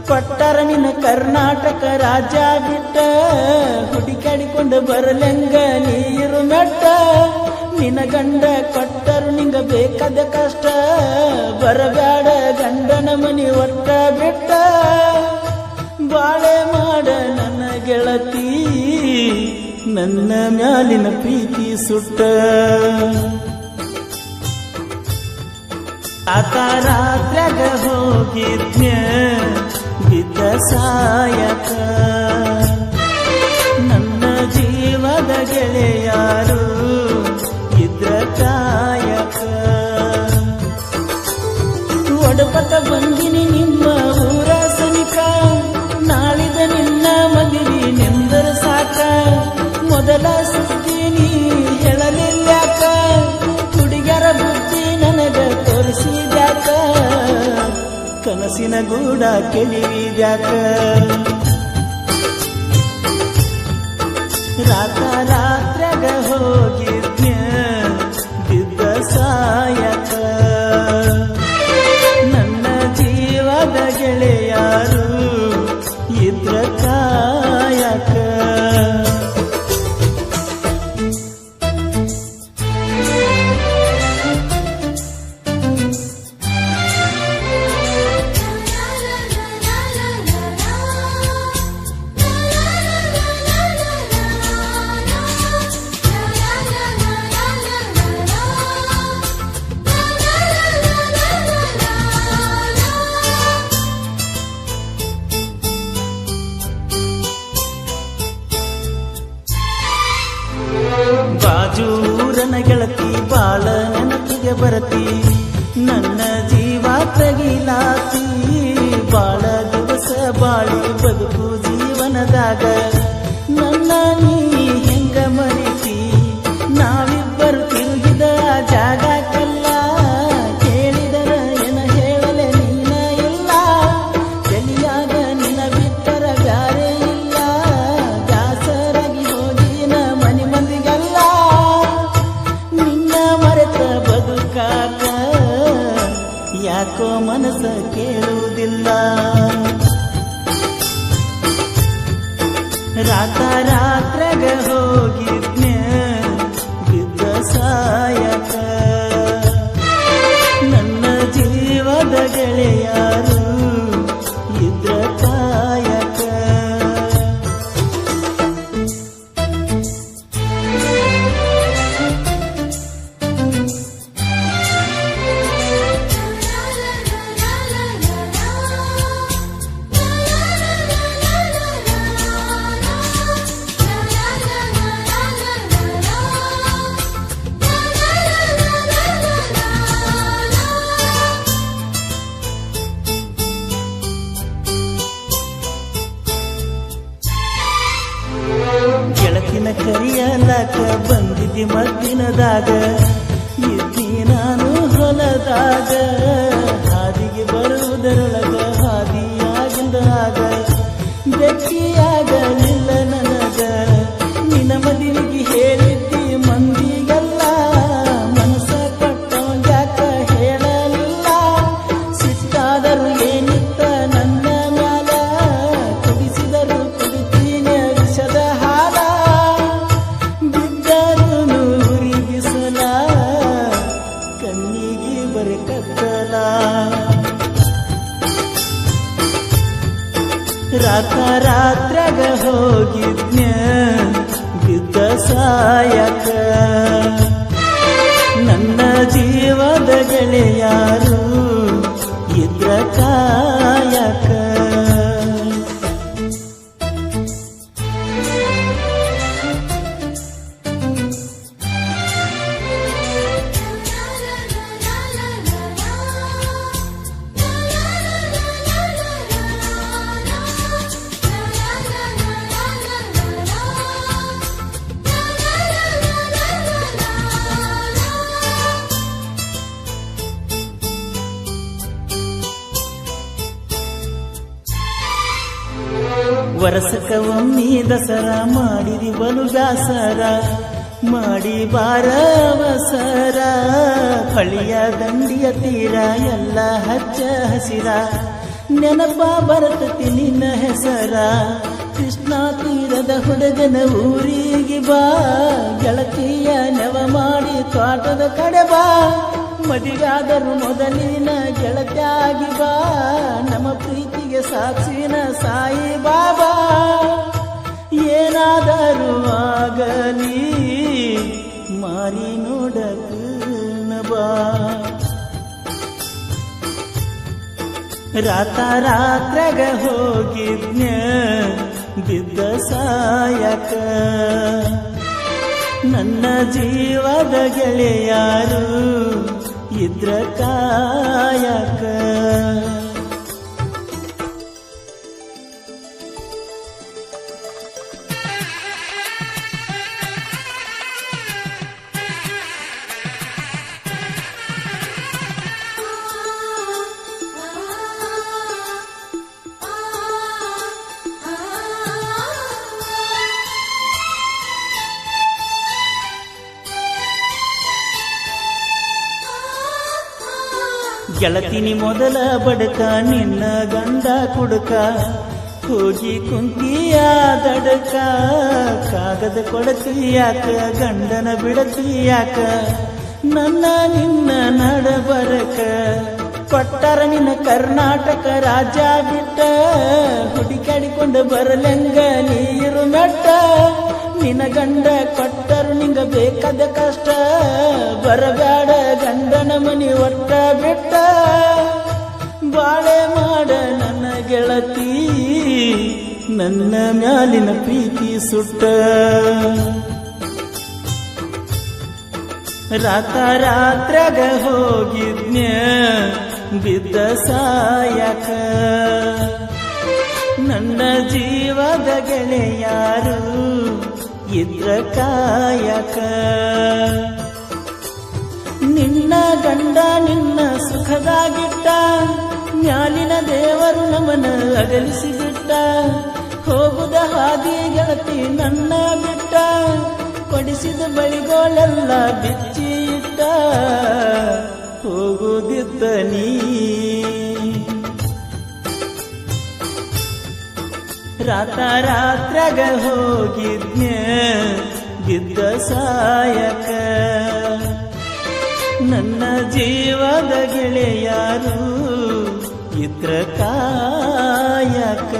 ಕೊಟ್ಟಾರ ನಿನ್ನ ಕರ್ನಾಟಕ ರಾಜ್ಯ ಬಿಟ್ಟ ಹುಡುಕಾಡಿಕೊಂಡು ಬರಲೆಂಗ ನೀರು ಮೆಟ್ಟ ನಿನ್ನ ಗಂಡ ಕೊಟ್ಟರು ನಿಂಗ ಬೇಕಾದ ಕಷ್ಟ ಬರಬ್ಯಾಡ ಗಂಡನ ಮನಿ ಒಟ್ಟ ಬಿಟ್ಟ ಬಾಳೆ ಮಾಡ ನನ್ನ ಗೆಳತಿ ನನ್ನ ಮ್ಯಾಲಿನ ಪ್ರೀತಿ ಸುಟ್ಟ ಆತ ರಾತ್ರ್ಯಾಗ ಹೋಗಿದ್ನ್ಯ ಬಿದ್ದ ಸಾಯಕ ನನ್ನ ಜೀವದ ಗೆಳೆಯಾರು ಇದ್ರ ಕಾಯಕ ಒಡಪಟ ಬಂದಿನಿ ನಿಮ್ಮ ಊರ ಸನಿಕ ನಾಳಿದ ನಿನ್ನ ಮದುವೆ ನೆಂದರ ಸಾಕ ಮೊದಲ ಸುತ್ತೀನಿ ಹೇಳಲಿಲ್ಲಾಕ ಹುಡುಗರ ಬುದ್ಧಿ ನನಗ ತೋರಿಸಿದ್ಯಾಕ ಕನಸಿನ ಗೂಡ ಕೆಳಿವಿದ್ಯಾಕ ರಾತ್ರ್ಯಾಗ ಹೋಗಿದ್ನ್ಯ ಬಿದ್ದ ಸಾಯಕ ನನ್ನ ಜೀವದ ಗೆಳೆಯಾರು ಇದ್ರ ಕಾಯಕ ಬಾಜೂರನ ಗೆಳತಿ ಬಾಳ ನೆನಪಿಗೆ ಬರತಿ ನನ್ನ ಜೀವ ತಗಿಲಾತಿ ಬಾಳ ದಿವಸ ಬಾಳಿ ಬದುಕು ಜೀವನದಾಗ ನನ್ನ ನೀ ಹೆಂಗ ಮರಿತಿ ನಾವಿಬ್ಬರು ತಿರುಗಿದ ಜಾಗಕ್ಕೆಲ್ಲ ಕೇಳಿದರ ಏನ ಹೇಳಲೆ ನೀನ ಇಲ್ಲ ಎಲಿಯಾಗ ನಿನ್ನ ಬಿಟ್ಟರ ಬ್ಯಾರೆ ಇಲ್ಲ ದಾಸರಾಗಿ ಹೋಗಿನ ಮನೆ ಮಂದಿಗಲ್ಲ ನಿನ್ನ ಮರೆತ ಬದುಕಾಕ ಯಾಕೋ ಮನಸ್ಸ ಕೇಳುವುದಿಲ್ಲ ರಾತ್ರ್ಯಾಗ ಹೋಗಿದ್ನ್ಯ ಬಿದ್ದ ಸಾಯಕ ನನ್ನ ಜೀವದ ಗೆಳೆಯಾರು ಇದ್ರ ಕಾಯಕ ಗೆಳತಿನ ಕರಿಯಲಾಕ ಬಂದಿದ್ದಿ ಮದ್ದಿನದಾಗ ಇದ್ದಿ ನಾನು ಹೊಲದಾಗ ಹಾದಿಗೆ ಬರುವುದರೊಳಗ ಹಾದಿಯಾಗಿಂದಾಗ ಬೆಕ್ಕಿಯಾಗಲಿಲ್ಲ ನನಗ ನಿನ್ನ ಮದುವೆಗೆ ಹೇಳಿದ್ದಿ ಮಂದಿಗೆಲ್ಲ ಮನಸ್ಸ ಕೊಟ್ಟವ್ಯಾಕ ಹೇಳಲಿಲ್ಲ ಸಿಟ್ಟಾದರೂ ಏನಿತ್ತ ನನ್ನ ಮ್ಯಾಲ ಕುಡಿಸಿದರು ಕುಡಿತೀನಿ ವಿಷದ ಹಾಲ ಬಿದ್ದರು ನೂರಿ ಬಿಸಲ ಕಣ್ಣಿಗೆ ಬರೆ ಕತ್ತಲ ರಾತ್ರ್ಯಾಗ ಹೋಗಿದ್ನ್ಯ ಬಿದ್ದ ಸಾಯಕ ನನ್ನ ಜೀವದ ಗೆಳೆಯಾರು ಇದ್ರ ಕಾಯಕ ವರಸಕ ಒಮ್ಮೆ ದಸರಾ ಮಾಡಿದಿ ಬಲು ಬ್ಯಾಸರ ಮಾಡಿ ಬಾರವಸರ ಹಳಿಯ ದಂಡಿಯ ತೀರ ಎಲ್ಲ ಹಚ್ಚ ಹಸಿರ ನೆನಪ ಬರತತಿ ನಿನ್ನ ಹೆಸರ. ಕೃಷ್ಣ ತೀರದ ಹುಡುಗನ ಊರಿಗೆ ಬಾ, ಗೆಳತಿಯ ನೆವ ಮಾಡಿ ತೋಟದ ಕಡೆ ಬಾ. ಮದಿಗಾದರೂ ಮೊದಲಿನ ಗೆಳತಿಯಾಗಿ ಬಾ, ನಮ್ಮ ಪ್ರೀತಿಗೆ ಸಾಕ್ಷಿನ ಸಾಯಿ ಬಾಬಾ. ಏನಾದರೂ ಆಗಲಿ ಮಾರಿ ನೋಡಕನ ಬಾ. ರಾತ್ರಾಗ ಹೋಗಿದ್ನ ಬಿದ್ದ ಸಾಯಕ, ನನ್ನ ಜೀವದ ಗೆಳೆಯಾರು ಇದ್ರ ಕಾಯಕ. ಗೆಳತಿನಿ ಮೊದಲ ಬಡಕ ನಿನ್ನ ಗಂಡ ಕುಡುಕ, ಹೋಗಿ ಕುಂತಿಯ ದಡಕ. ಕಾಗದ ಕೊಡತಿಯಾಕ ಗಂಡನ ಬಿಡತಿಯಾಕ, ನನ್ನ ನಿನ್ನ ನಡಬರಕ. ಕೊಟ್ಟರ ನಿನ್ನ ಕರ್ನಾಟಕ ರಾಜ್ಯ ಬಿಟ್ಟ, ಹುಡುಕಾಡಿಕೊಂಡು ಬರಲೆಂಗ ನೀರು ಮೆಟ್ಟ. ನಿನ್ನ ಗಂಡ ಕೊಟ್ಟರು ನಿಂಗ ಬೇಕಾದ ಕಷ್ಟ, ಬರಬೇಡ ಗಂಡನ ಮನಿ ಒಟ್ಟ ಬಿಟ್ಟ. ಬಾಳೆ ಮಾಡ ನನ್ನ ಗೆಳತಿ, ನನ್ನ ಮ್ಯಾಲಿನ ಪ್ರೀತಿ ಸುಟ್ಟ. ರಾತ್ರಾಗ ಹೋಗಿದ್ನ ಬಿದ್ದ ಸಾಯಕ, ನನ್ನ ಜೀವದ ಗೆಳೆಯಾರು ಇದ್ರ ಕಾಯಕ. ನಿನ್ನ ಗಂಡ ನಿನ್ನ ಸುಖದಾಗಿಟ್ಟ, ಮ್ಯಾಲಿನ ದೇವರು ನಮನ ಅಗಲಿಸಿ ಬಿಟ್ಟ. ಹೋಗುದ ಹಾದಿ ಗೆಳತಿ ನನ್ನ ಬಿಟ್ಟ, ಕೊಡಿಸಿದ ಬಳಿಗೋಳೆಲ್ಲ ಬಿಚ್ಚಿ ಇಟ್ಟ. ಹೋಗುದಿದ್ದ ನೀ ರಾತ್ರಾಗ ಹೋಗಿದ್ನ ಬಿದ್ದ ಸಾಯಕ, ನನ್ನ ಜೀವದ ಗೆಳೆಯಾರು ಇದ್ರ ಕಾಯಕ.